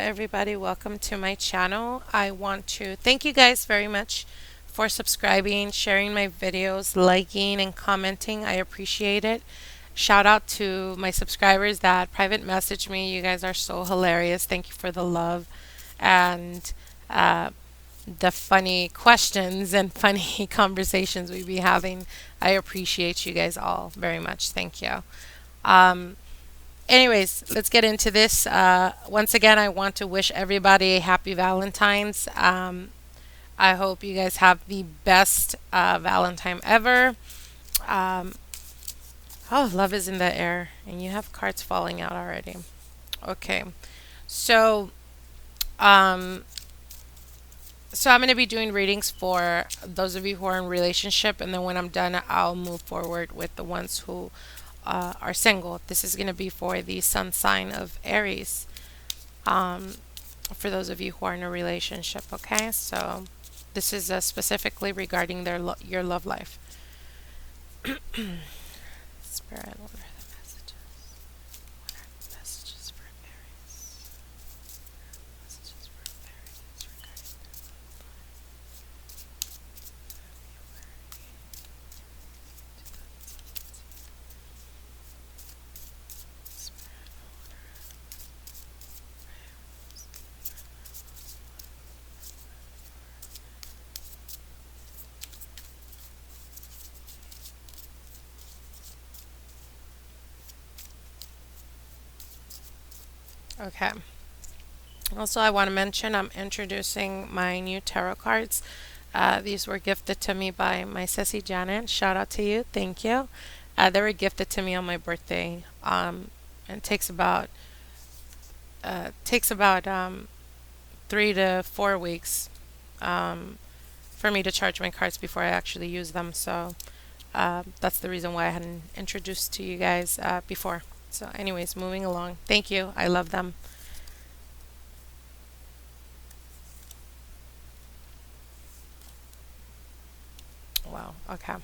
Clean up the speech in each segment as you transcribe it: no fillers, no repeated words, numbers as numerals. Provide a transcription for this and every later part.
everybody. Welcome to my channel. I want to thank you guys very much for subscribing, sharing my videos, liking, and commenting. I appreciate it. Shout out to my subscribers that private message me. You guys are so hilarious. Thank you for the love and uh, the funny questions and funny conversations we be having. I appreciate you guys all very much. Thank you. Um, Anyways, let's get into this. Once again, I want to wish everybody a happy Valentine's. I hope you guys have the best Valentine ever. Um, oh, love is in the air, and you have cards falling out already. Okay, so um, so I'm going to be doing readings for those of you who are in relationship, and then when I'm done, I'll move forward with the ones who are single. This is going to be for the sun sign of Aries. Um, for those of you who are in a relationship, okay? So this is specifically regarding your love life. Spirit, what are the messages? What are the messages for Aries? Messages for Aries regarding their love life. Okay. Also, I want to mention I'm introducing my new tarot cards. These were gifted to me by my sissy Janet. Shout out to you. Thank you. They were gifted to me on my birthday. And it takes about 3 to 4 weeks for me to charge my cards before I actually use them. So that's the reason why I hadn't introduced to you guys before. So, anyways, moving along. Thank you. I love them. Wow. Okay.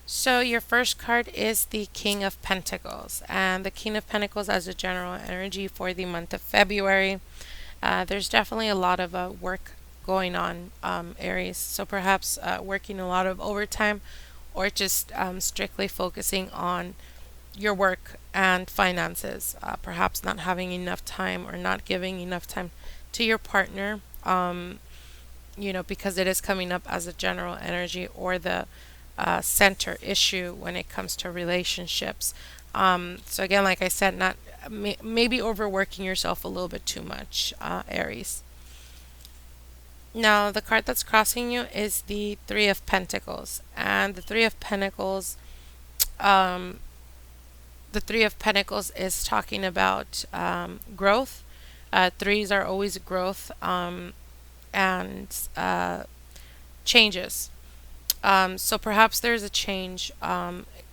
So your first card is the King of Pentacles, and the King of Pentacles as a general energy for the month of February. There's definitely a lot of work going on, Aries. So perhaps working a lot of overtime, or just strictly focusing on your work and finances. Perhaps not having enough time or not giving enough time to your partner. Because it is coming up as a general energy or the center issue when it comes to relationships. So again, like I said, not maybe overworking yourself a little bit too much, Aries. Now, the card that's crossing you is the Three of Pentacles, and um, the Three of Pentacles is talking about growth. Threes are always growth and changes. So perhaps there's a change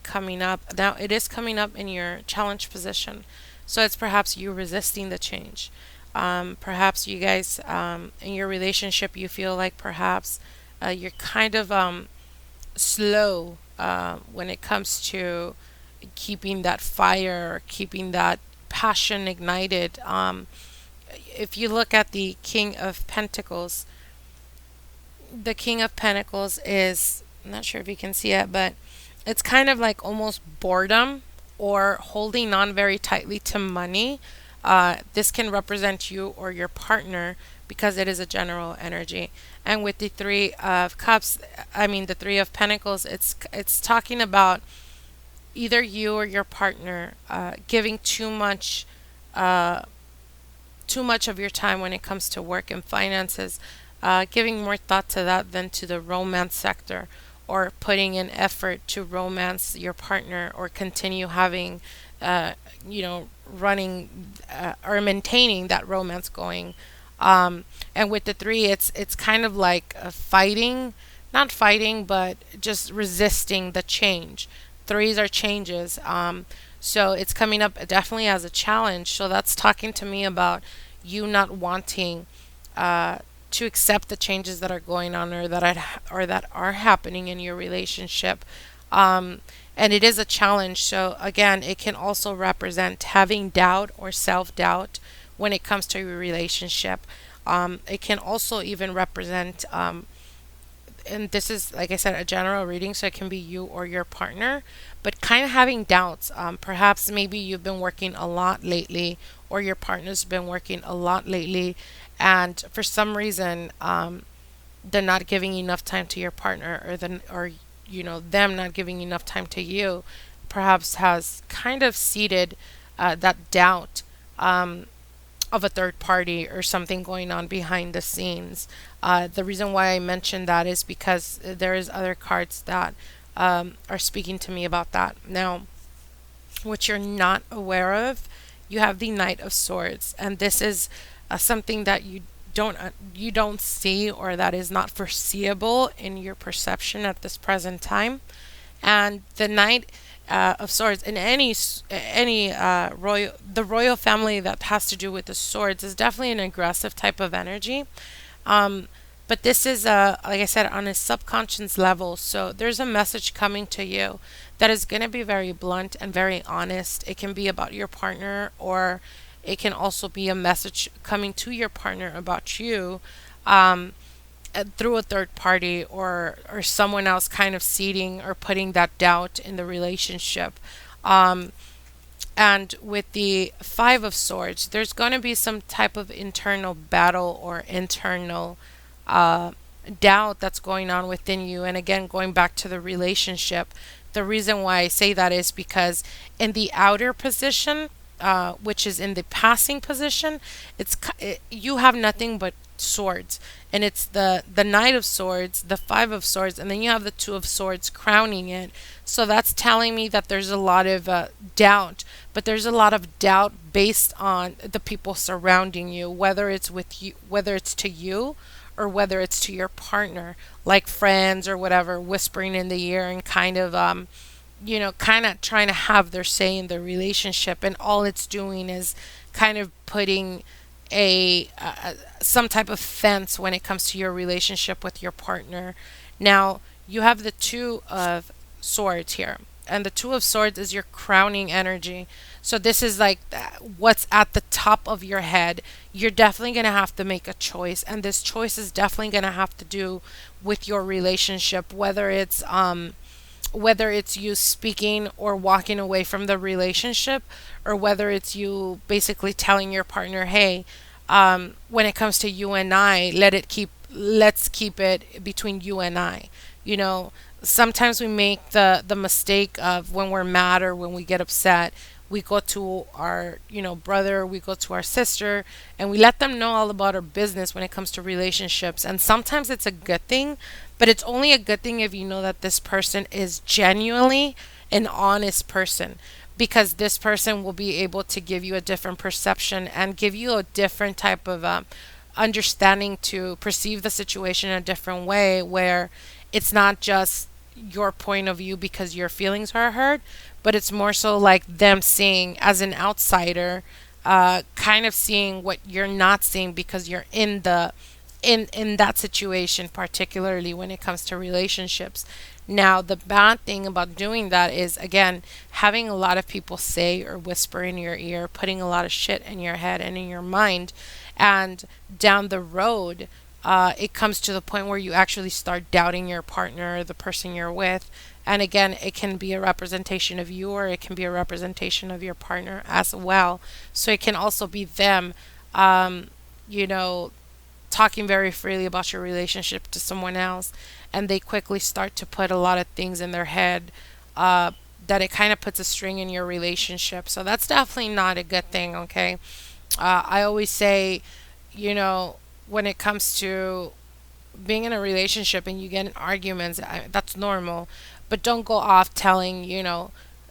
coming up. Now, it is coming up in your challenge position. So it's perhaps you resisting the change. Perhaps you guys, in your relationship, you feel like perhaps you're kind of slow when it comes to keeping that fire, keeping that passion ignited. If you look at the King of Pentacles, the King of Pentacles is, I'm not sure if you can see it, but it's kind of like almost boredom or holding on very tightly to money. This can represent you or your partner because it is a general energy. And with the Three of Cups, I mean the Three of Pentacles, it's talking about either you or your partner giving too much of your time when it comes to work and finances, giving more thought to that than to the romance sector, or putting in effort to romance your partner or continue having, running or maintaining that romance going. And with the three, it's kind of like fighting, not fighting, but just resisting the change. Threes are changes. So it's coming up definitely as a challenge. So that's talking to me about you not wanting to accept the changes that are going on or that are happening in your relationship. And it is a challenge. So again, it can also represent having doubt or self-doubt when it comes to your relationship. It can also even represent, and this is, like I said, a general reading, so it can be you or your partner, but kind of having doubts. Perhaps maybe you've been working a lot lately, or your partner's been working a lot lately, and for some reason, they're not giving enough time to your partner, or them not giving enough time to you, perhaps has kind of seeded that doubt of a third party or something going on behind the scenes. The reason why I mentioned that is because there is other cards that are speaking to me about that. Now, what you're not aware of, you have the Knight of Swords, and this is something that you don't see, or that is not foreseeable in your perception at this present time. And the Knight of Swords in any royal the royal family that has to do with the swords is definitely an aggressive type of energy. Um, but this is like I said, on a subconscious level. So there's a message coming to you that is going to be very blunt and very honest. It can be about your partner, or it can also be a message coming to your partner about you. Um, through a third party, or someone else kind of seeding or putting that doubt in the relationship. Um, and with the Five of Swords, there's going to be some type of internal battle or internal uh, doubt that's going on within you. And again, going back to the relationship, the reason why I say that is because in the outer position, which is in the passing position, you have nothing but swords, and it's the Knight of Swords, the Five of Swords, and then you have the Two of Swords crowning it. So that's telling me that there's a lot of doubt, but there's a lot of doubt based on the people surrounding you, whether it's with you, whether it's to you, or whether it's to your partner, like friends or whatever, whispering in the ear and kind of kind of trying to have their say in the relationship, and all it's doing is kind of putting some type of fence when it comes to your relationship with your partner. Now, you have the Two of Swords here, and the Two of Swords is your crowning energy. So this is like what's at the top of your head. You're definitely going to have to make a choice, and this choice is definitely going to have to do with your relationship, whether it's you speaking or walking away from the relationship, or whether it's you basically telling your partner, hey, when it comes to you and I, let's keep it between you and I. You know, sometimes we make the mistake of, when we're mad or when we get upset, we go to our brother, we go to our sister, and we let them know all about our business when it comes to relationships. And sometimes it's a good thing, but it's only a good thing if you know that this person is genuinely an honest person, because this person will be able to give you a different perception and give you a different type of understanding to perceive the situation in a different way, where it's not just your point of view because your feelings are hurt, but it's more so like them seeing as an outsider, kind of seeing what you're not seeing because you're in that situation, particularly when it comes to relationships. Now, the bad thing about doing that is, again, having a lot of people say or whisper in your ear, putting a lot of shit in your head and in your mind, and down the road, it comes to the point where you actually start doubting your partner, the person you're with. And again, it can be a representation of you, or it can be a representation of your partner as well. So it can also be them, um, you know, talking very freely about your relationship to someone else, and they quickly start to put a lot of things in their head, uh, that it kind of puts a string in your relationship. So that's definitely not a good thing, okay? I always say, you know, when it comes to being in a relationship and you get in arguments, that's normal. But don't go off telling,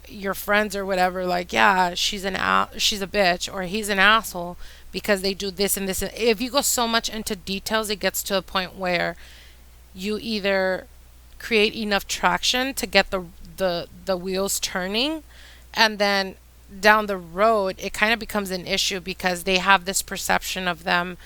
your friends or whatever, like, yeah, she's a bitch, or he's an asshole because they do this and this. If you go so much into details, it gets to a point where you either create enough traction to get the wheels turning, and then down the road it kind of becomes an issue because they have this perception of them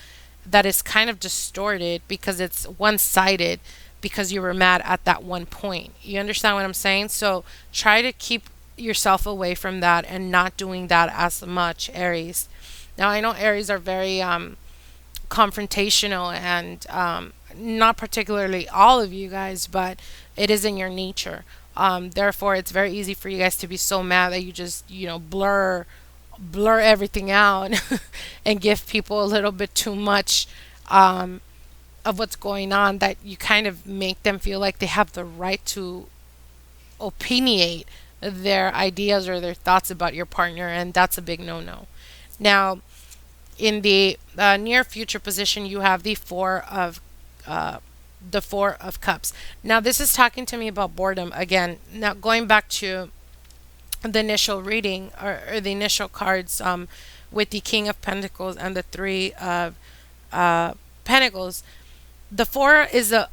that is kind of distorted because it's one-sided, because you were mad at that one point. You understand what I'm saying? So try to keep yourself away from that and not doing that as much, Aries. Now, I know Aries are very confrontational and not particularly all of you guys, but it is in your nature. Therefore, it's very easy for you guys to be so mad that you just, blur everything out and give people a little bit too much of what's going on, that you kind of make them feel like they have the right to opinionate their ideas or their thoughts about your partner, and that's a big no-no. Now, in the near future position, you have uh, the Four of Cups. Now, this is talking to me about boredom again. Now, going back to the initial reading, or the initial cards, with the King of Pentacles and the Three of Pentacles, the Four is a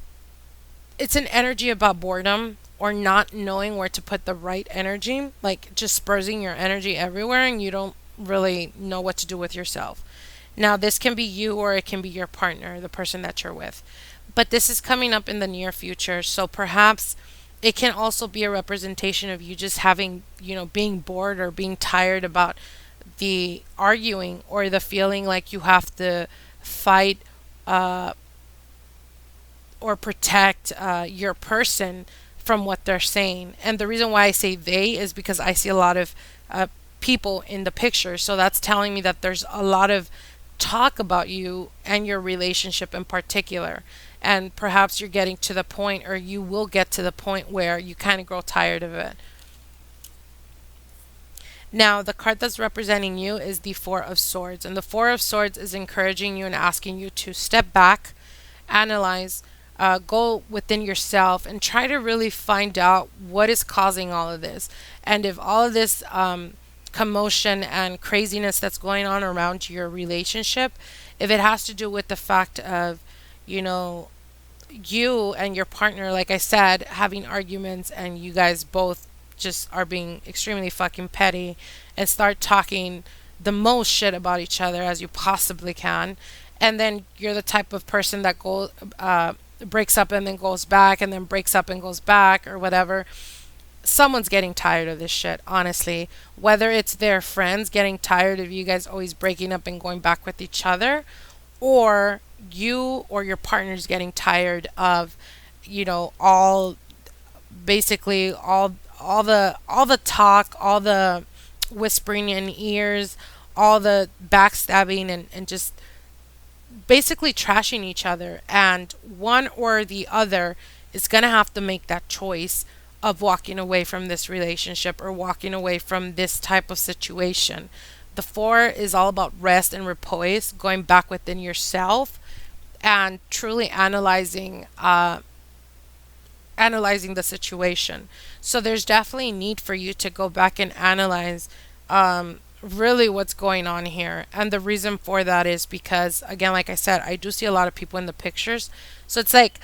it's an energy about boredom or not knowing where to put the right energy, like just dispersing your energy everywhere and you don't really know what to do with yourself. Now, this can be you or it can be your partner, the person that you're with. But this is coming up in the near future, so perhaps it can also be a representation of you just having, being bored or being tired about the arguing or the feeling like you have to fight uh, or protect your person from what they're saying. And the reason why I say they is because I see a lot of people in the picture. So that's telling me that there's a lot of talk about you and your relationship in particular. And perhaps you're getting to the point, or you will get to the point where you kind of grow tired of it. Now, the card that's representing you is the Four of Swords. And the Four of Swords is encouraging you and asking you to step back, analyze, go within yourself, and try to really find out what is causing all of this. And if all of this commotion and craziness that's going on around your relationship, if it has to do with the fact of, you know, you and your partner, like I said, having arguments and you guys both just are being extremely fucking petty and start talking the most shit about each other as you possibly can, and then you're the type of person that goes breaks up and then goes back and then breaks up and goes back or whatever. Someone's getting tired of this shit, honestly. Whether it's their friends getting tired of you guys always breaking up and going back with each other, or you or your partner's getting tired of, all basically all the talk, all the whispering in ears, all the backstabbing, and just basically trashing each other. And one or the other is going to have to make that choice of walking away from this relationship or walking away from this type of situation. The Four is all about rest and repose, going back within yourself and truly analyzing the situation. So there's definitely a need for you to go back and analyze really what's going on here. And the reason for that is because, again, like I said, I do see a lot of people in the pictures. So it's like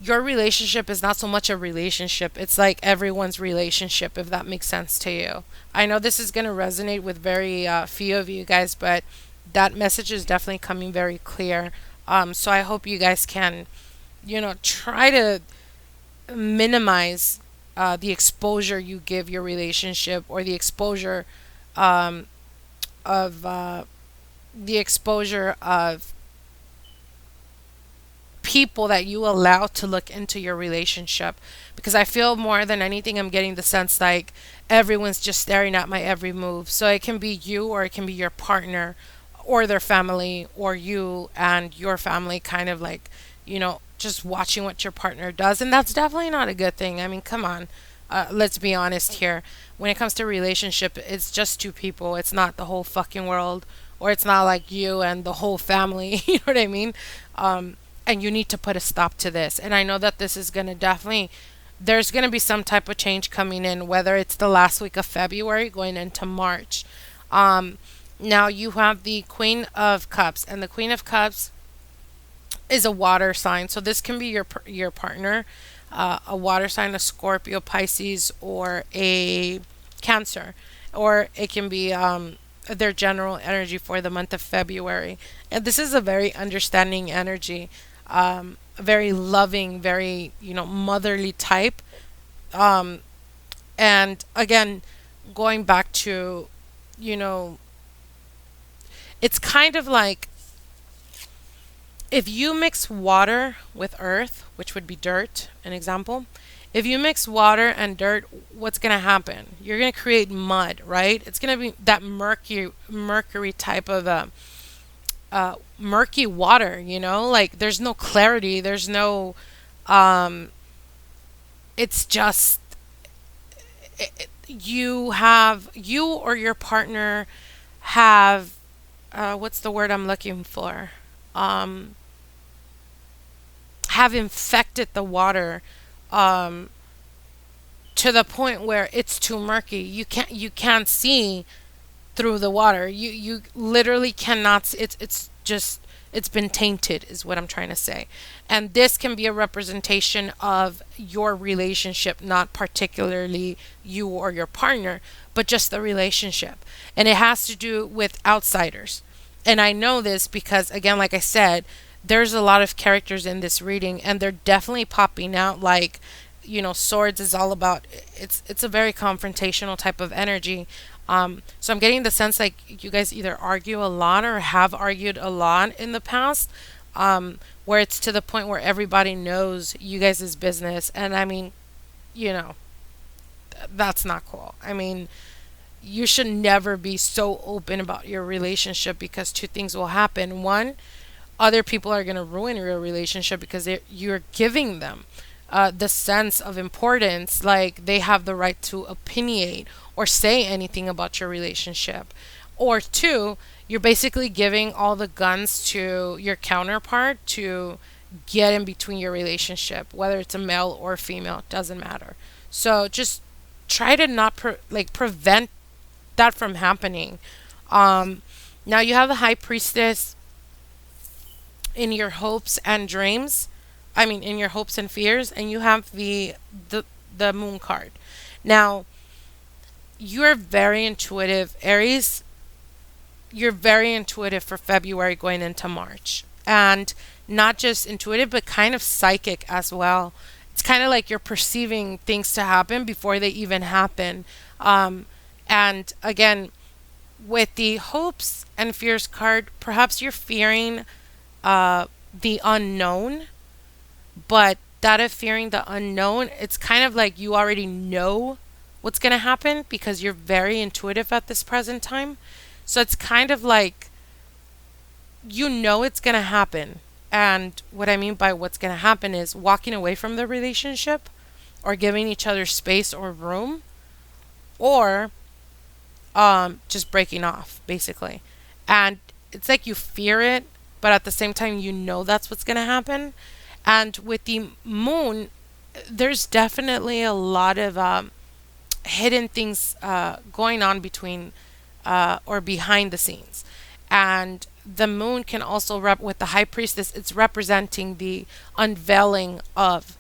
your relationship is not so much a relationship, it's like everyone's relationship, if that makes sense to you. I know this is going to resonate with very few of you guys, but that message is definitely coming very clear. So I hope you guys can, try to minimize the exposure you give your relationship, or the exposure um, of people that you allow to look into your relationship, because I feel more than anything I'm getting the sense like everyone's just staring at my every move. So it can be you or it can be your partner or their family, or you and your family kind of like, just watching what your partner does. And that's definitely not a good thing. I mean, come on. Let's be honest here. When it comes to relationship, it's just two people. It's not the whole fucking world, or it's not like you and the whole family. You know what I mean? And you need to put a stop to this. And I know that this is going to definitely, there's going to be some type of change coming in, whether it's the last week of February going into March. Now you have the Queen of Cups, and the Queen of Cups is a water sign. So this can be your partner, a water sign, a Scorpio, Pisces, or a Cancer, or it can be their general energy for the month of February. And this is a very understanding energy, very loving, very motherly type. And again, going back to, you know It's kind of like if you mix water with earth, which would be dirt, an example. If you mix water and dirt, what's going to happen? You're going to create mud, right? It's going to be that mercury type of murky water, like there's no clarity, there's no um it's just you or your partner have what's the word I'm looking for? Um have infected the water um to the point where it's too murky. You can't see through the water. You literally cannot it's just it's been tainted is what I'm trying to say. And this can be a representation of your relationship, not particularly you or your partner, but just the relationship. And it has to do with outsiders. And I know this because again, like I said, there's a lot of characters in this reading and they're definitely popping out like swords is all about it's a very confrontational type of energy. So I'm getting the sense like you guys either argue a lot or have argued a lot in the past, where it's to the point where everybody knows you guys' business. And I mean, you know, that's not cool. I mean, you should never be so open about your relationship because two things will happen. One, other people are going to ruin your relationship because you're giving them the sense of importance, like they have the right to opinionate or say anything about your relationship. Or two, you're basically giving all the guns to your counterpart to get in between your relationship, whether it's a male or female, doesn't matter. So just try to not prevent that from happening. Um, Now you have the high priestess in your hopes and dreams. I mean, in your hopes and fears, and you have the moon card. Now you're very intuitive, Aries. You're very intuitive for February going into March, and not just intuitive, but kind of psychic as well. It's kind of like you're perceiving things to happen before they even happen. Um, and again, with the hopes and fears card, perhaps you're fearing the unknown, but that of fearing the unknown, it's kind of like you already know what's going to happen because you're very intuitive at this present time. So it's kind of like you know it's going to happen. And what I mean by what's going to happen is walking away from the relationship or giving each other space or room, or just breaking off, basically. And it's like you fear it, but at the same time, you know that's what's going to happen. And with the moon, there's definitely a lot of hidden things going on between or behind the scenes. And the moon can also with the high priestess, it's representing the unveiling of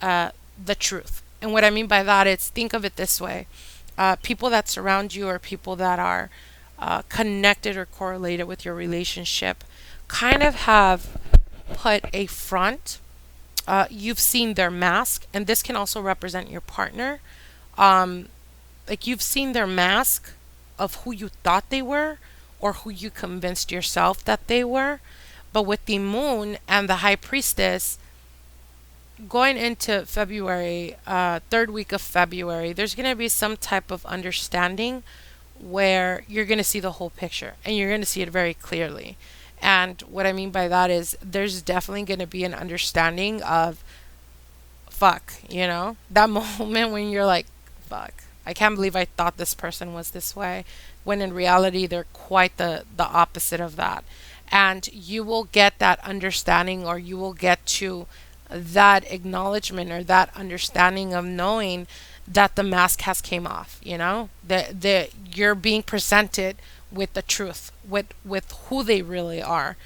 the truth. And what I mean by that is think of it this way: people that surround you or people that are connected or correlated with your relationship kind of have put a front. You've seen their mask, and this can also represent your partner. Um, like you've seen their mask of who you thought they were or who you convinced yourself that they were. But with the moon and the high priestess going into February, third week of February, there's going to be some type of understanding where you're going to see the whole picture and you're going to see it very clearly. And what I mean by that is there's definitely going to be an understanding of fuck, that moment when you're like, fuck, I can't believe I thought this person was this way, when in reality they're quite the opposite of that. And you will get that understanding, or you will get to that acknowledgement or that understanding of knowing that the mask has came off, that you're being presented with the truth, with who they really are.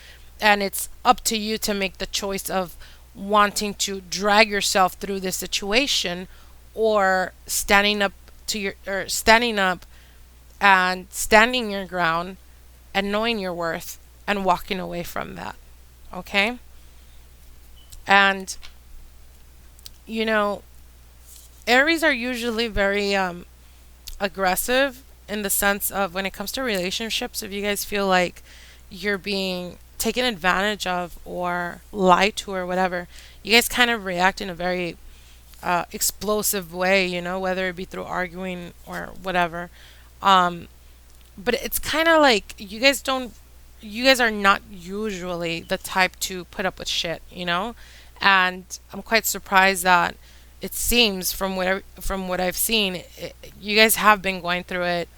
And it's up to you to make the choice of wanting to drag yourself through this situation, or standing up and standing your ground and knowing your worth and walking away from that. Okay? And Aries are usually very aggressive in the sense of when it comes to relationships. If you guys feel like you're being taken advantage of or lied to or whatever, you guys kind of react in a very explosive way, whether it be through arguing or whatever. Um, but it's kind of like you guys are not usually the type to put up with shit. And I'm quite surprised that it seems from what I've seen, you guys have been going through it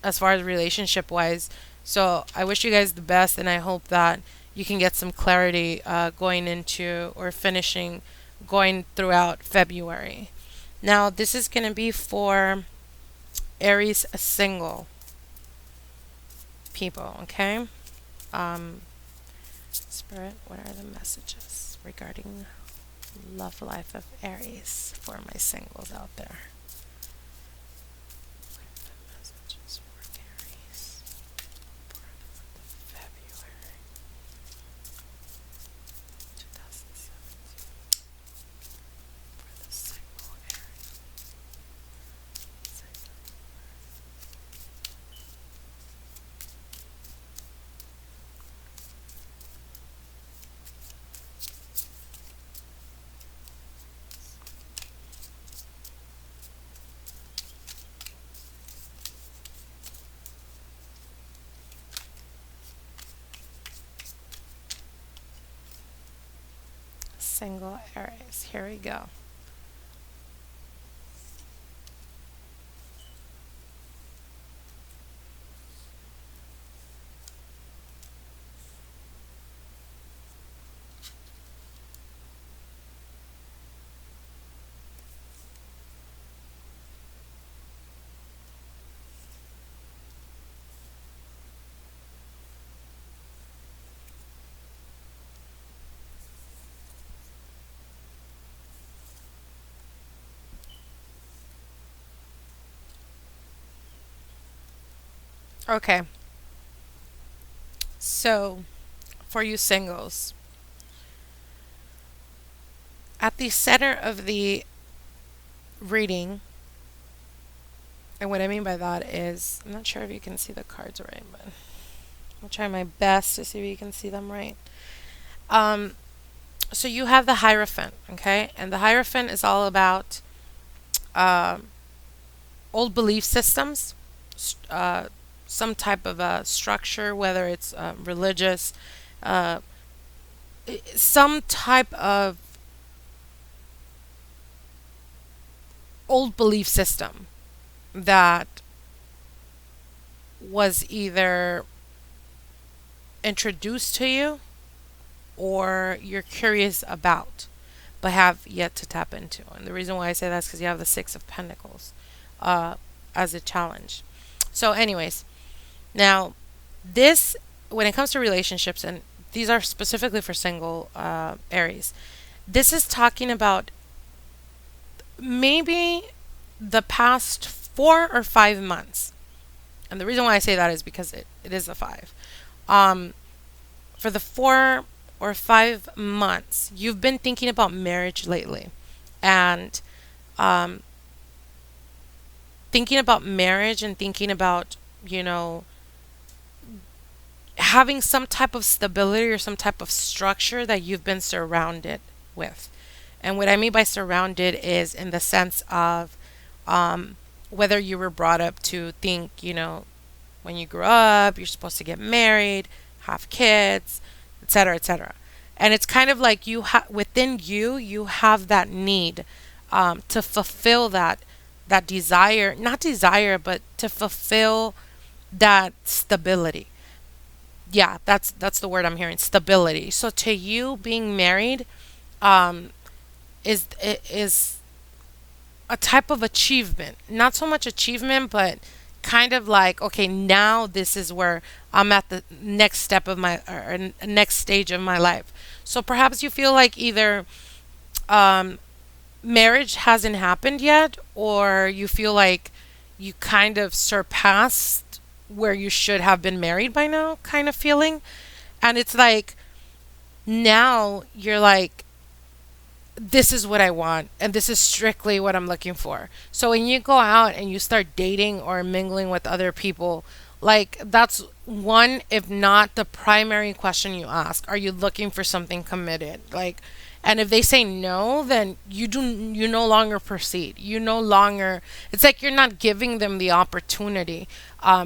as far as relationship wise. So I wish you guys the best, and I hope that you can get some clarity going into or finishing going throughout February. Now, this is going to be for Aries single people, okay? Um, Spirit, what are the messages regarding love life of Aries for my singles out there? What are the messages for Aries for the month of February 2017 for the single Aries? Single Aries. Here we go. Okay, so for you singles, at the center of the reading, and what I mean by that is, I'm not sure if you can see the cards right, but I'll try my best to see if you can see them right. Um, so you have the Hierophant, okay? And the Hierophant is all about uh, old belief systems, some type of a structure, whether it's religious, uh, some type of old belief system that was either introduced to you or you're curious about but have yet to tap into. And the reason why I say that is because you have the Six of Pentacles uh, as a challenge. So, anyways, now this, when it comes to relationships, and these are specifically for single Aries, this is talking about maybe the past 4 or 5 months. And the reason why I say that is because it is a five. Um, for the 4 or 5 months, you've been thinking about marriage lately. And um, thinking about marriage and thinking about, having some type of stability or some type of structure that you've been surrounded with. And what I mean by surrounded is in the sense of whether you were brought up to think, when you grow up, you're supposed to get married, have kids, etc., etc. And it's kind of like within you have that need to fulfill that desire, not desire, but to fulfill that stability. Yeah, that's the word I'm hearing, stability. So to you, being married um, is a type of achievement. Not so much achievement, but kind of like, okay, now this is where I'm at the next step of my or next stage of my life. So perhaps you feel like either um, marriage hasn't happened yet, or you feel like you kind of surpassed where you should have been married by now, kind of feeling. And it's like now you're like, this is what I want, and this is strictly what I'm looking for. So when you go out and you start dating or mingling with other people, like that's one, if not the primary question you ask, are you looking for something committed? Like, and if they say no, then you no longer proceed. You no longer, it's like you're not giving them the opportunity,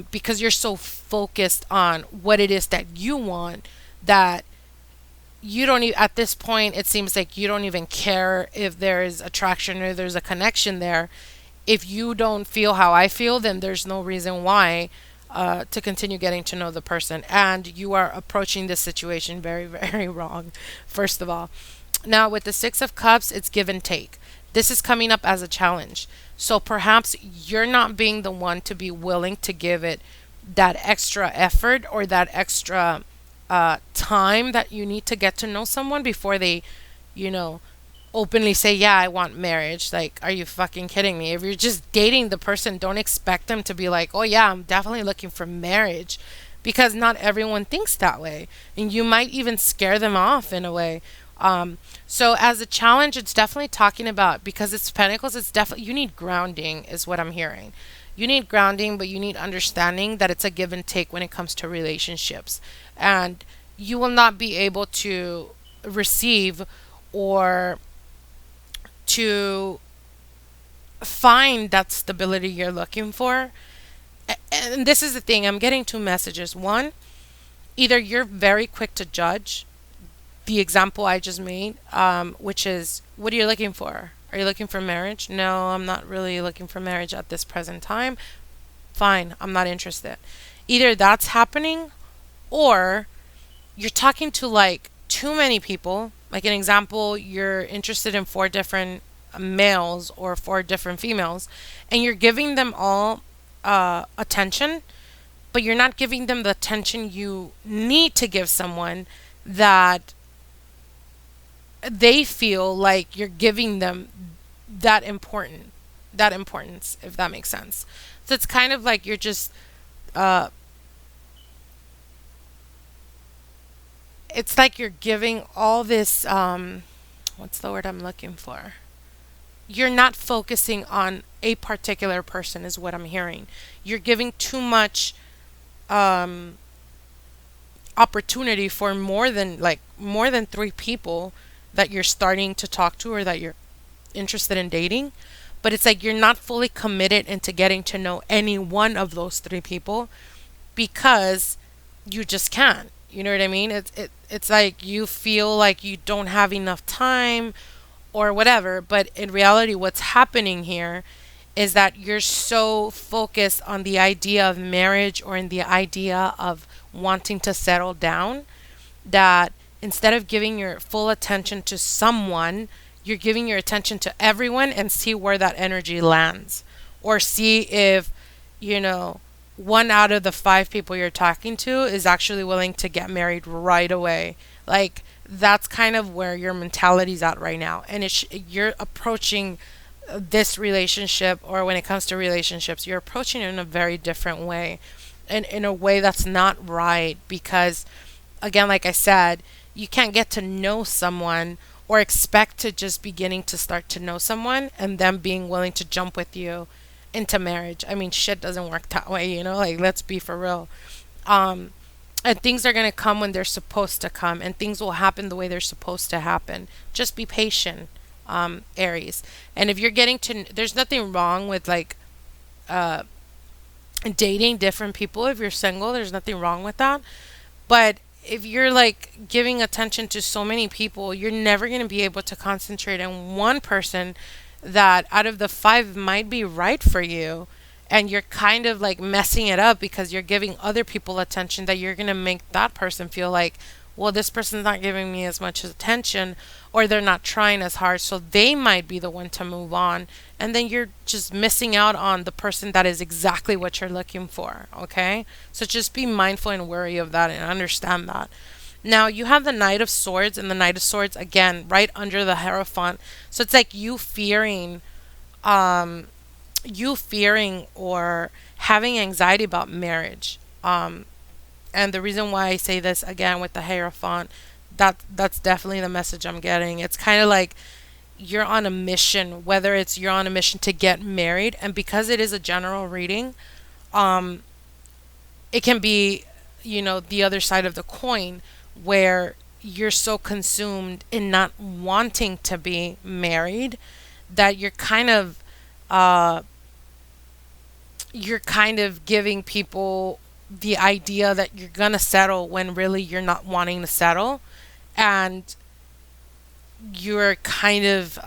because you're so focused on what it is that you want, that you don't even, at this point, it seems like you don't even care if there is attraction or there's a connection there. If you don't feel how I feel, then there's no reason why, to continue getting to know the person. And you are approaching this situation very, very wrong, first of all. Now, with the Six of Cups, it's give and take. This is coming up as a challenge. So perhaps you're not being the one to be willing to give it that extra effort or that extra time that you need to get to know someone before they, you know, openly say, yeah, I want marriage. Like, are you fucking kidding me? If you're just dating the person, don't expect them to be like, oh, yeah, I'm definitely looking for marriage, because not everyone thinks that way. And you might even scare them off in a way. So, as a challenge, it's definitely talking about, because it's Pentacles, it's definitely, you need grounding, is what I'm hearing. You need grounding, but you need understanding that it's a give and take when it comes to relationships. And you will not be able to receive or to find that stability you're looking for. And this is the thing, I'm getting two messages. One, either you're very quick to judge, the example I just made, which is, what are you looking for? Are you looking for marriage? No, I'm not really looking for marriage at this present time. Fine, I'm not interested. Either that's happening, or you're talking to like too many people. Like, an example, you're interested in four different males or four different females, and you're giving them all attention, but you're not giving them the attention you need to give someone that they feel like you're giving them that importance, if that makes sense. So it's kind of like you're just uh it's like you're giving all this, what's the word I'm looking for? You're not focusing on a particular person, is what I'm hearing. You're giving too much um opportunity for more than three people that you're starting to talk to or that you're interested in dating. But it's like you're not fully committed into getting to know any one of those three people, because you just can't. You know what I mean? It's like you feel like you don't have enough time or whatever, but in reality what's happening here is that you're so focused on the idea of marriage or in the idea of wanting to settle down, that instead of giving your full attention to someone, you're giving your attention to everyone and see where that energy lands. Or see if, you know, one out of the five people you're talking to is actually willing to get married right away. Like, that's kind of where your mentality's at right now. And you're approaching this relationship, or when it comes to relationships, you're approaching it in a very different way. And in a way that's not right, because again, like I said, you can't get to know someone or expect to just beginning to start to know someone and them being willing to jump with you into marriage. I mean, shit doesn't work that way, you know? Like, let's be for real. Um, and things are going to come when they're supposed to come, and things will happen the way they're supposed to happen. Just be patient, Aries. And if you're getting to, there's nothing wrong with like uh, dating different people. If you're single, there's nothing wrong with that. But if you're like giving attention to so many people, you're never going to be able to concentrate on one person that out of the five might be right for you. And you're kind of like messing it up because you're giving other people attention, that you're going to make that person feel like, well, this person's not giving me as much attention, or they're not trying as hard, so they might be the one to move on. And then you're just missing out on the person that is exactly what you're looking for. Okay? So just be mindful and wary of that and understand that. Now, you have the Knight of Swords, and the Knight of Swords, again, right under the Hierophant. So it's like um, you fearing or having anxiety about marriage. And the reason why I say this again with the Hierophant, that's definitely the message I'm getting. It's kind of like you're on a mission, whether it's you're on a mission to get married, and because it is a general reading, um, it can be the other side of the coin, where you're so consumed in not wanting to be married that uh, you're kind of giving people the idea that you're gonna settle when really you're not wanting to settle, and you're kind of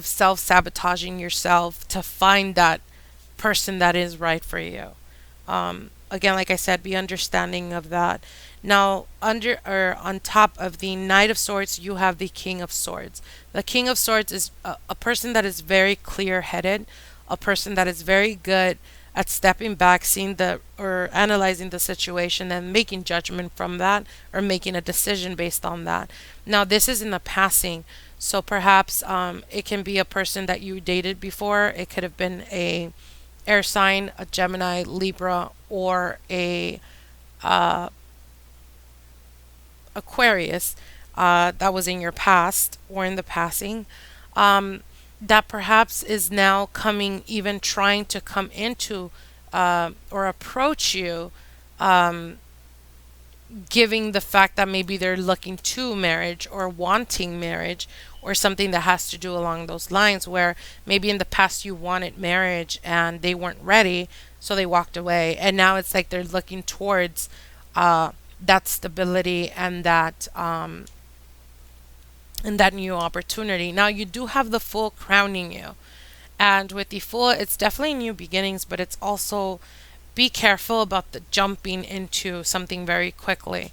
self-sabotaging yourself to find that person that is right for you. Again, like I said, be understanding of that. Now, under or on top of the Knight of Swords, you have the King of Swords. The King of Swords is a person that is very clear-headed, a person that is very good at stepping back, seeing the or analyzing the situation and making judgment from that, or making a decision based on that. Now, this is in the passing, so perhaps it can be a person that you dated before. It could have been a air sign, a Gemini, Libra, or a Aquarius that was in your past or in the passing, that perhaps is now coming, even trying to come into or approach you, giving the fact that maybe they're looking to marriage or wanting marriage, or something that has to do along those lines, where maybe in the past you wanted marriage and they weren't ready, so they walked away, and now it's like they're looking towards that stability and that new opportunity. Now you do have the Fool crowning you, and with the Fool, it's definitely new beginnings, but it's also, be careful about the jumping into something very quickly.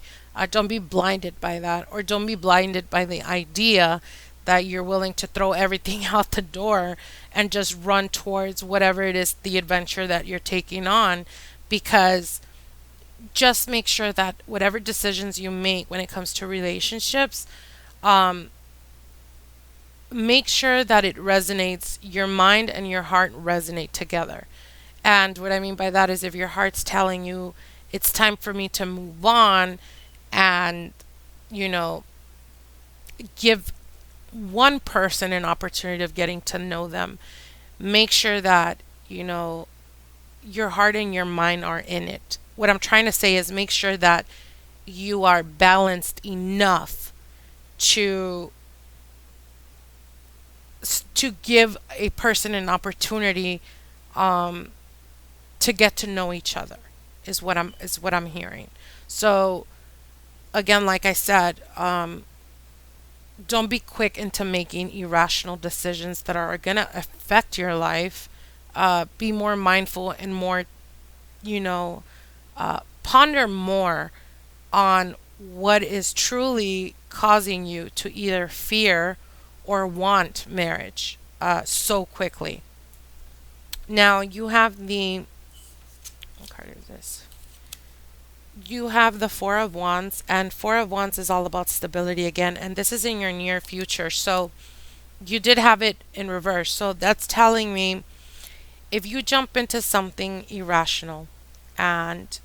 Don't be blinded by that, or don't be blinded by the idea that you're willing to throw everything out the door and just run towards whatever it is, the adventure that you're taking on, because just make sure that whatever decisions you make when it comes to relationships, um, make sure that it resonates, your mind and your heart resonate together. And what I mean by that is, if your heart's telling you it's time for me to move on and, you know, give one person an opportunity of getting to know them, make sure that, your heart and your mind are in it. What I'm trying to say is, make sure that you are balanced enough to give a person an opportunity to get to know each other, is what I'm hearing. So again, like I said, don't be quick into making irrational decisions that are going to affect your life. Be more mindful and more, ponder more on what is truly causing you to either fear or want marriage so quickly. Now you have what card is this? You have the Four of Wands, and Four of Wands is all about stability again, and this is in your near future. So you did have it in reverse. So that's telling me, if you jump into something irrational and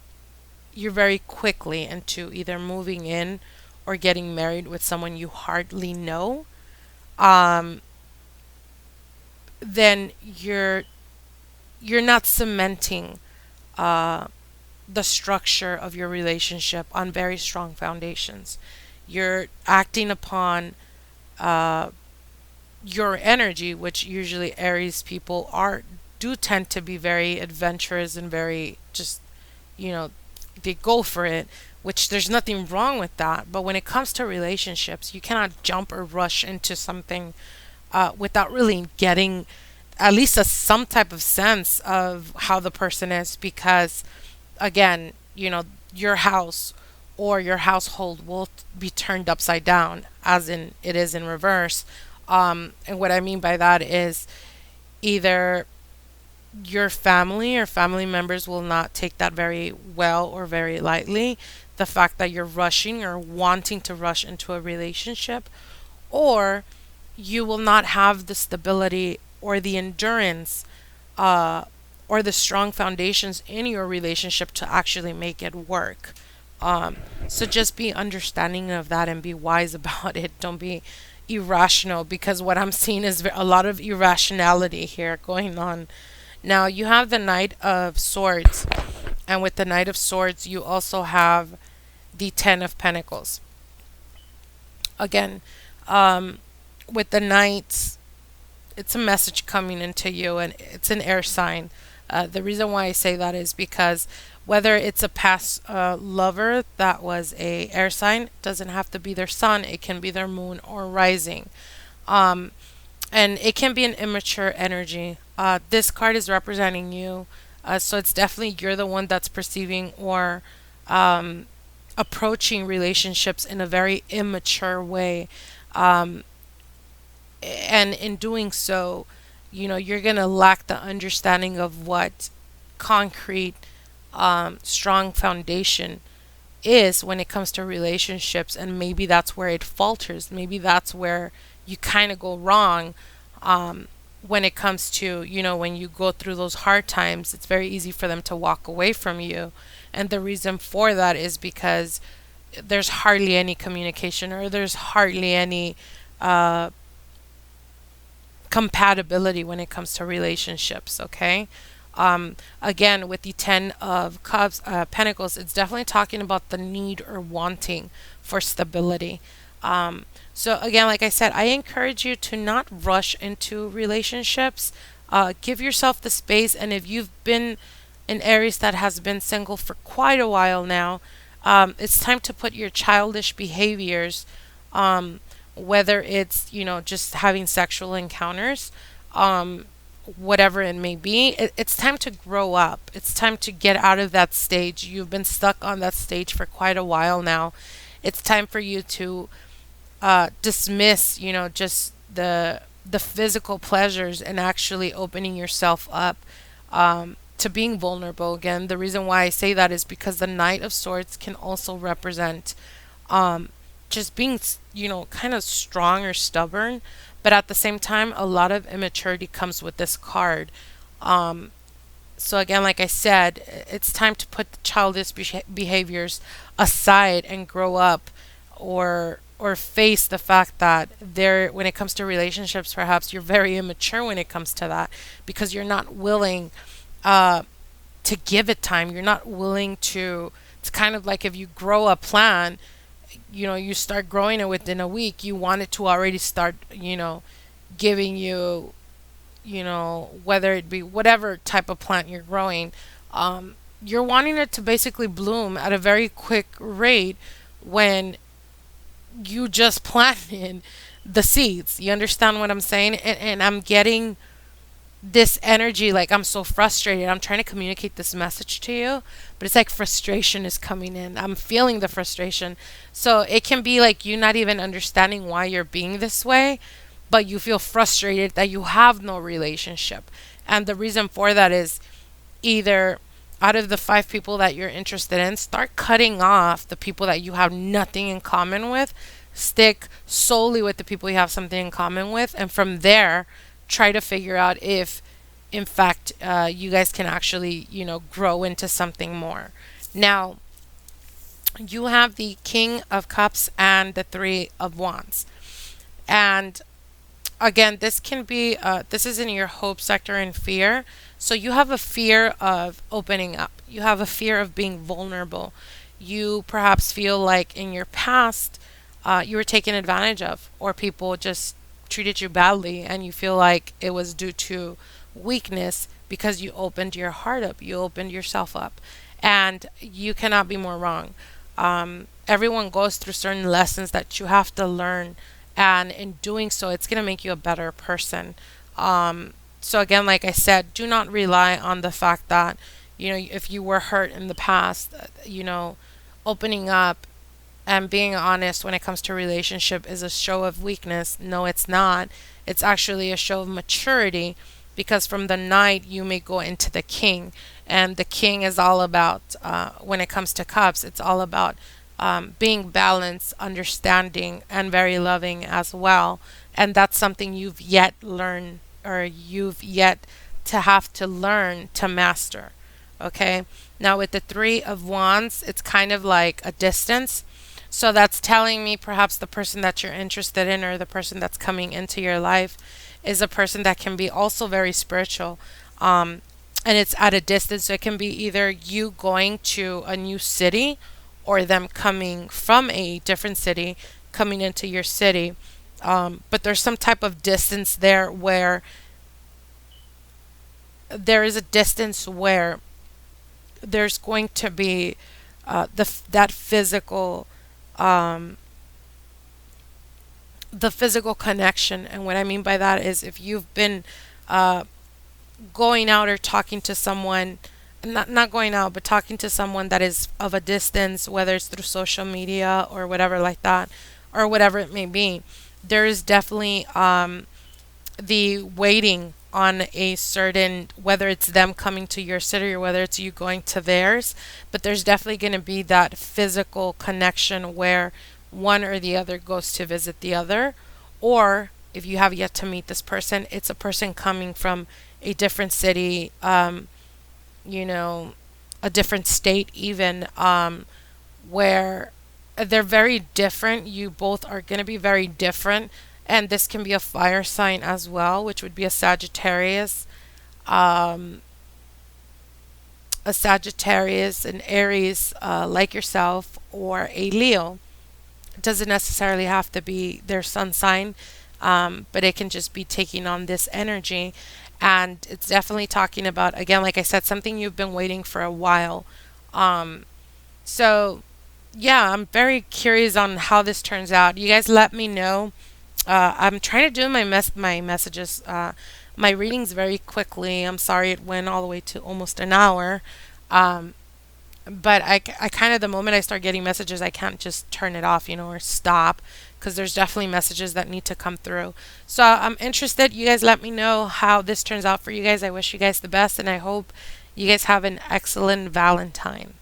you're very quickly into either moving in or getting married with someone you hardly know, um, then you're not cementing uh, the structure of your relationship on very strong foundations. You're acting upon uh, your energy, which usually Aries people do tend to be very adventurous and very just, you know, they go for it, which there's nothing wrong with that. But when it comes to relationships, you cannot jump or rush into something without really getting at least some type of sense of how the person is, because again, your house or your household will be turned upside down, as in it is in reverse. And what I mean by that is, either your family or family members will not take that very well or very lightly, the fact that you're rushing or wanting to rush into a relationship, or you will not have the stability or the endurance or the strong foundations in your relationship to actually make it work. So just be understanding of that and be wise about it. Don't be irrational, because what I'm seeing is a lot of irrationality here going on, Now you have the Knight of Swords, and with the Knight of Swords, you also have the Ten of Pentacles. Again, um, with the Knights, it's a message coming into you, and it's an air sign. The reason why I say that is because whether it's a past lover that was a air sign, doesn't have to be their sun. It can be their moon or rising. Um, and it can be an immature energy. This card is representing you, so it's definitely you're the one that's perceiving or um, approaching relationships in a very immature way. Um, and in doing so, you're going to lack the understanding of what concrete, strong foundation is when it comes to relationships. And maybe that's where it falters. Maybe that's where you kind of go wrong. When it comes to, when you go through those hard times, it's very easy for them to walk away from you. And the reason for that is because there's hardly any communication, or there's hardly any uh, compatibility when it comes to relationships. Okay. Again, with the Ten of Cups, Pentacles, it's definitely talking about the need or wanting for stability. So again, like I said, I encourage you to not rush into relationships. Give yourself the space, and if you've been an Aries that has been single for quite a while now, it's time to put your childish behaviors, um, whether it's, just having sexual encounters, um, whatever it may be, it's time to grow up. It's time to get out of that stage. You've been stuck on that stage for quite a while now. It's time for you to dismiss, just the physical pleasures, and actually opening yourself up, to being vulnerable. Again, the reason why I say that is because the Knight of Swords can also represent um, just being, kind of strong or stubborn. But at the same time, a lot of immaturity comes with this card. Um, so again, like I said, it's time to put the childish behaviors aside and grow up, or face the fact that when it comes to relationships, perhaps you're very immature when it comes to that, because you're not willing uh, to give it time. You're not willing to. It's kind of like if you grow a plant, you start growing it within a week. You want it to already start, giving you, whether it be whatever type of plant you're growing, you're wanting it to basically bloom at a very quick rate when you just planted the seeds. You understand what I'm saying? And I'm getting this energy, like I'm so frustrated. I'm trying to communicate this message to you, but it's like frustration is coming in. I'm feeling the frustration. So it can be like you not even understanding why you're being this way, but you feel frustrated that you have no relationship. And the reason for that is either out of the five people that you're interested in, start cutting off the people that you have nothing in common with. Stick solely with the people you have something in common with. And from there, try to figure out if, in fact, you guys can actually, grow into something more. Now, you have the King of Cups and the Three of Wands. And again, this is in your hope sector and fear. So you have a fear of opening up. You have a fear of being vulnerable. You perhaps feel like in your past, you were taken advantage of, or people just treated you badly, and you feel like it was due to weakness because you opened your heart up, you opened yourself up, and you cannot be more wrong. Everyone goes through certain lessons that you have to learn, and in doing so, it's going to make you a better person. So again, like I said, do not rely on the fact that, if you were hurt in the past, opening up and being honest when it comes to relationship is a show of weakness. No, it's not. It's actually a show of maturity, because from the Knight you may go into the King, and the King is all about, when it comes to cups, it's all about being balanced, understanding, and very loving as well. And that's something you've yet learned, or you've yet to have to learn to master. Okay. Now with the Three of Wands, it's kind of like a distance. So that's telling me perhaps the person that you're interested in, or the person that's coming into your life, is a person that can be also very spiritual. and it's at a distance. So it can be either you going to a new city or them coming from a different city, coming into your city. But there's some type of distance there where there is a distance where there's going to be that the physical connection. And what I mean by that is if you've been uh, going out or talking to someone, not going out, but talking to someone that is of a distance, whether it's through social media or whatever like that, or whatever it may be, there is definitely the waiting on a certain, whether it's them coming to your city or whether it's you going to theirs, but there's definitely going to be that physical connection where one or the other goes to visit the other. Or if you have yet to meet this person, it's a person coming from a different city, you know, a different state even, where they're very different. You both are going to be very different. And this can be a fire sign as well, which would be um, an Aries, like yourself, or a Leo. It doesn't necessarily have to be their sun sign, but it can just be taking on this energy. And it's definitely talking about, again, like I said, something you've been waiting for a while. Um, so, yeah, I'm very curious on how this turns out. You guys let me know. I'm trying to do my messages, my readings very quickly. I'm sorry it went all the way to almost an hour. Um, but I kind of, the moment I start getting messages, I can't just turn it off, or stop, because there's definitely messages that need to come through. So I'm interested. You guys let me know how this turns out for you guys. I wish you guys the best, and I hope you guys have an excellent Valentine.